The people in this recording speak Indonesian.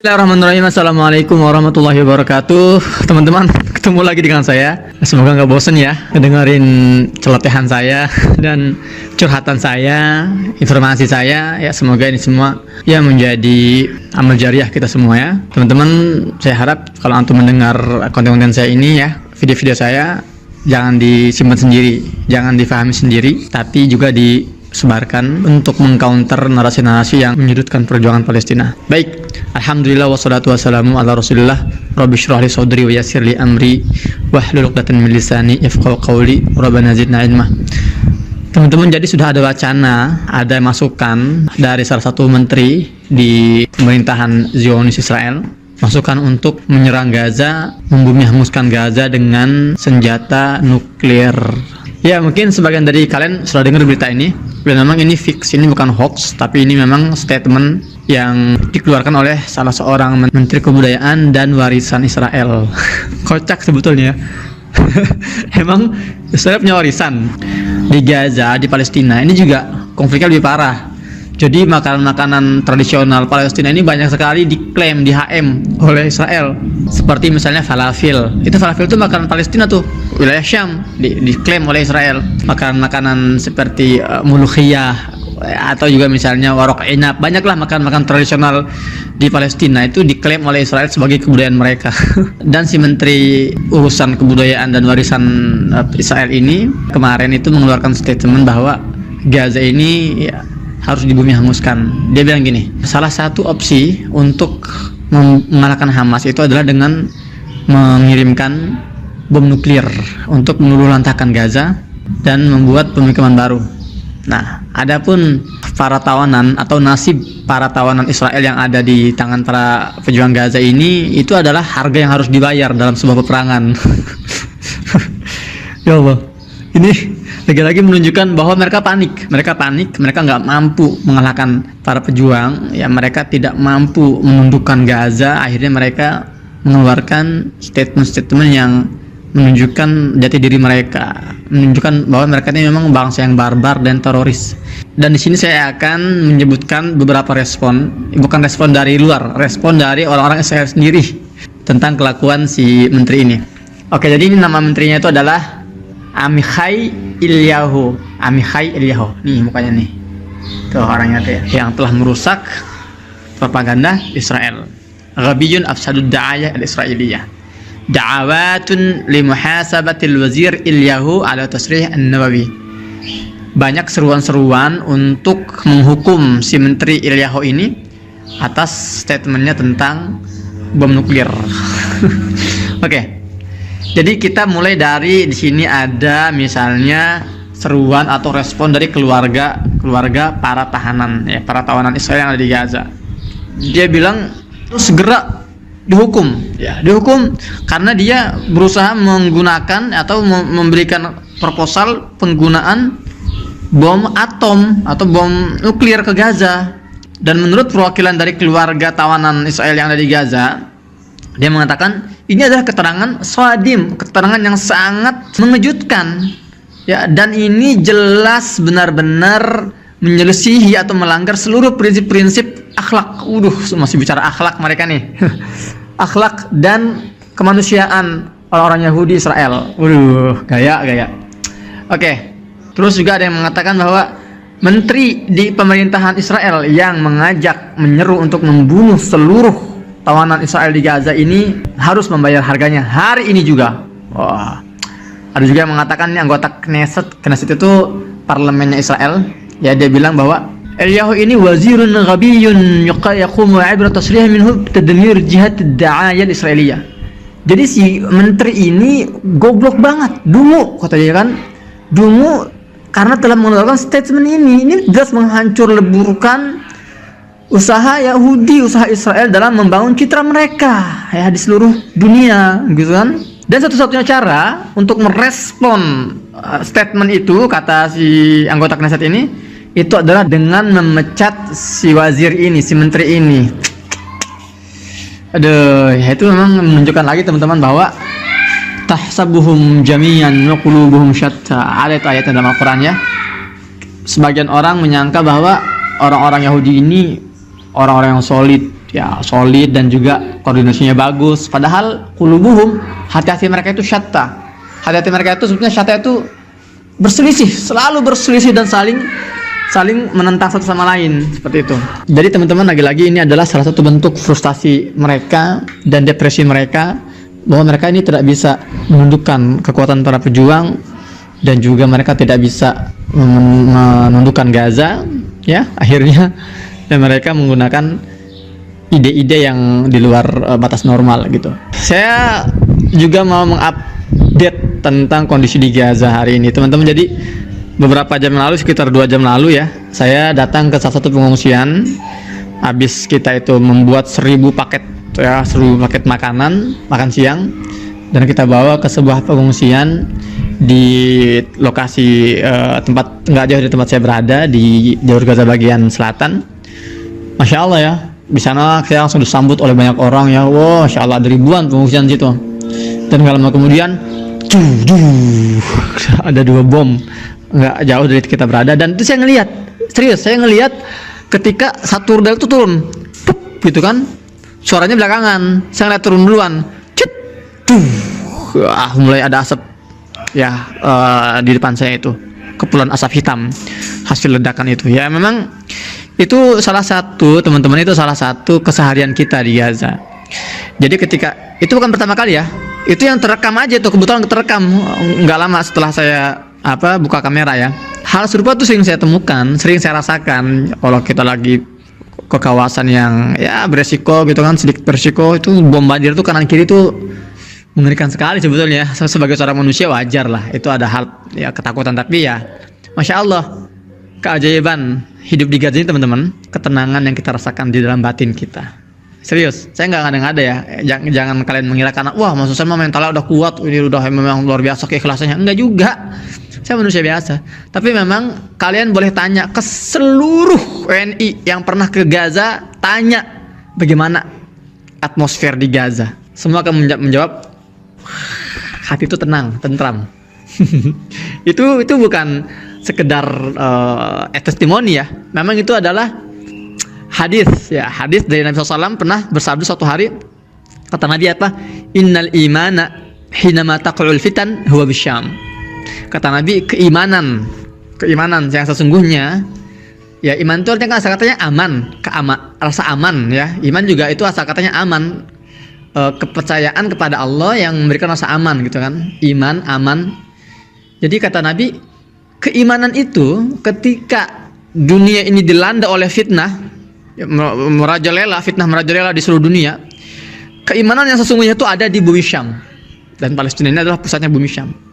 Bismillahirrahmanirrahim. Assalamualaikum warahmatullahi wabarakatuh. Teman-teman, ketemu lagi dengan saya. Semoga nggak bosen ya dengerin celotehan saya dan curhatan saya, informasi saya. Ya, semoga ini semua ya menjadi amal jariah kita semua ya. Teman-teman, saya harap kalau antum mendengar konten-konten saya ini ya, video-video saya, jangan disimpan sendiri, jangan difahami sendiri, tapi juga disebarkan untuk mengcounter narasi-narasi yang menyudutkan perjuangan Palestina. Baik, alhamdulillah wassalatu wassalamu ala rasulillah. Rabbi shrah li sadri wa yassir li amri wahlul 'uqdatam min lisani yafqahu qawli. Rabbana zidna ilma. Teman-teman, jadi sudah ada wacana, ada masukan dari salah satu menteri di pemerintahan Zionis Israel, masukan untuk menyerang Gaza, membumi hanguskan Gaza dengan senjata nuklir. Ya, mungkin sebagian dari kalian sudah dengar berita ini. Dan memang ini fix, ini bukan hoax, tapi ini memang statement yang dikeluarkan oleh salah seorang menteri kebudayaan dan warisan Israel. Kocak sebetulnya. Emang Israel punya warisan di Gaza, di Palestina. Ini juga konfliknya lebih parah. Jadi makanan-makanan tradisional Palestina ini banyak sekali diklaim, di HM oleh Israel. Seperti misalnya falafel. Itu falafel itu makanan Palestina tuh, wilayah Syam, diklaim oleh Israel. Makanan-makanan seperti mulukhiyah atau juga misalnya warok inap. Banyaklah makanan-makanan tradisional di Palestina itu diklaim oleh Israel sebagai kebudayaan mereka. Dan si menteri urusan kebudayaan dan warisan Israel ini kemarin itu mengeluarkan statement bahwa Gaza ini ya, harus dibumi hanguskan. Dia bilang gini, salah satu opsi untuk mengalahkan Hamas itu adalah dengan mengirimkan bom nuklir untuk meluluhlantahkan Gaza dan membuat pemukiman baru. Nah, adapun para tawanan atau nasib para tawanan Israel yang ada di tangan para pejuang Gaza ini, itu adalah harga yang harus dibayar dalam sebuah peperangan. Ya Allah, ini lagi-lagi menunjukkan bahwa mereka panik, mereka nggak mampu mengalahkan para pejuang, ya mereka tidak mampu menundukkan Gaza. Akhirnya mereka mengeluarkan statement-statement yang menunjukkan jati diri mereka, menunjukkan bahwa mereka ini memang bangsa yang barbar dan teroris. Dan di sini saya akan menyebutkan beberapa respon, bukan respon dari luar, respon dari orang-orang Israel sendiri tentang kelakuan si menteri ini. Oke, jadi ini nama menterinya itu adalah Amichai Eliyahu. Nih mukanya nih. Tuh orangnya tuh ya, yang telah merusak propaganda Israel. Ghabiyun afsadud da'ayah al-Israiliyah. Da'awatun li muhasabatil wazir Eliyahu ala tasrih an-Nawawi. Banyak seruan-seruan untuk menghukum si menteri Eliyahu ini atas statementnya tentang bom nuklir. Oke. Jadi kita mulai dari di sini ada misalnya seruan atau respon dari keluarga para tahanan ya, para tawanan Israel yang ada di Gaza. Dia bilang segera dihukum ya, dihukum karena dia berusaha menggunakan atau memberikan proposal penggunaan bom atom atau bom nuklir ke Gaza. Dan menurut perwakilan dari keluarga tawanan Israel yang ada di Gaza, dia mengatakan ini adalah keterangan swadim, keterangan yang sangat mengejutkan ya, dan ini jelas benar-benar menyelisihi atau melanggar seluruh prinsip-prinsip akhlak. Masih bicara akhlak mereka nih. Akhlak dan kemanusiaan orang-orang Yahudi Israel. Gaya. Oke. Terus juga ada yang mengatakan bahwa menteri di pemerintahan Israel yang mengajak menyeru untuk membunuh seluruh tawanan Israel di Gaza ini harus membayar harganya hari ini juga. Wah. Ada juga yang mengatakan ini anggota Knesset itu parlemennya Israel. Ya, dia bilang bahwa Eliyahu ini wazirun ghabiyun yaqumu ibra tasrih minhu tadmir jihad ad-da'ayah al-Israiliyah. Jadi si menteri ini goblok banget, dungu kata dia kan. Dungu karena telah mengeluarkan statement ini. Ini jelas menghancur leburkan usaha Yahudi, usaha Israel dalam membangun citra mereka ya di seluruh dunia, gitu kan. Dan satu-satunya cara untuk merespon statement itu, kata si anggota Knesset ini, itu adalah dengan memecat si wazir ini, si menteri ini. Aduh, ya itu memang menunjukkan lagi teman-teman bahwa tahsabuhum jami'an wa qulubuhum syatta. Ada itu ayatnya dalam Al-Qur'an ya. Sebagian orang menyangka bahwa orang-orang Yahudi ini orang-orang yang solid, ya solid dan juga koordinasinya bagus. Padahal qulubuhum, hati-hati mereka itu syatta. Hati-hati mereka itu sebetulnya syatta itu berselisih, selalu berselisih dan saling menentang satu sama lain, seperti itu. Jadi teman-teman, lagi-lagi ini adalah salah satu bentuk frustasi mereka dan depresi mereka, bahwa mereka ini tidak bisa menundukkan kekuatan para pejuang dan juga mereka tidak bisa menundukkan Gaza, ya akhirnya, dan mereka menggunakan ide-ide yang di luar batas normal gitu. Saya juga mau mengupdate tentang kondisi di Gaza hari ini, teman-teman. Jadi beberapa jam lalu, sekitar 2 jam lalu ya, saya datang ke salah satu pengungsian. Habis kita itu membuat 1000 paket ya, 1000 paket makan siang, dan kita bawa ke sebuah pengungsian di lokasi tempat nggak jauh dari tempat saya berada, di jalur Gaza bagian selatan. Masya Allah ya, di sana saya langsung disambut oleh banyak orang ya. Wow, Masya Allah, ada ribuan pengungsian situ. Dan gak lama kemudian ada 2 bom nggak jauh dari kita berada, dan itu saya ngelihat, serius saya ngelihat ketika satu rudal itu turun, pup, gitu kan, suaranya belakangan, saya ngeliat turun duluan, mulai ada asap ya di depan saya, itu kepulan asap hitam hasil ledakan itu. Ya memang itu salah satu, teman-teman, itu salah satu keseharian kita di Gaza. Jadi ketika itu bukan pertama kali ya, itu yang terekam aja tuh, kebetulan terekam nggak lama setelah saya buka kamera ya. Hal serupa tuh sering saya temukan, sering saya rasakan kalau kita lagi ke kawasan yang ya beresiko gitu kan, sedikit beresiko, itu bombardir tuh kanan kiri tuh mengerikan sekali sebetulnya. Sebagai seorang manusia wajar lah, itu ada hal ya ketakutan, tapi ya Masya Allah, keajaiban hidup di Gaza ini teman-teman, ketenangan yang kita rasakan di dalam batin kita. Serius, saya nggak ngada-ngada ya. Jangan kalian mengira karena wah maksud saya mentalnya udah kuat, ini udah memang luar biasa keikhlasannya. Enggak juga. Saya manusia biasa. Tapi memang kalian boleh tanya ke seluruh WNI yang pernah ke Gaza, tanya bagaimana atmosfer di Gaza. Semua akan menjawab hati itu tenang, tentram. itu bukan sekedar testimoni ya. Memang itu adalah hadis ya, hadis dari Nabi SAW pernah bersabda suatu hari, kata Nabi apa? Innal imana hinama taqul fitan huwa bisyam. Kata Nabi, keimanan yang sesungguhnya ya, iman itu artinya kan asal katanya aman, rasa aman ya. Iman juga itu asal katanya aman, kepercayaan kepada Allah yang memberikan rasa aman gitu kan. Iman, aman. Jadi kata Nabi, keimanan itu ketika dunia ini dilanda oleh fitnah fitnah merajalela di seluruh dunia, keimanan yang sesungguhnya itu ada di bumi Syam, dan Palestina ini adalah pusatnya bumi Syam.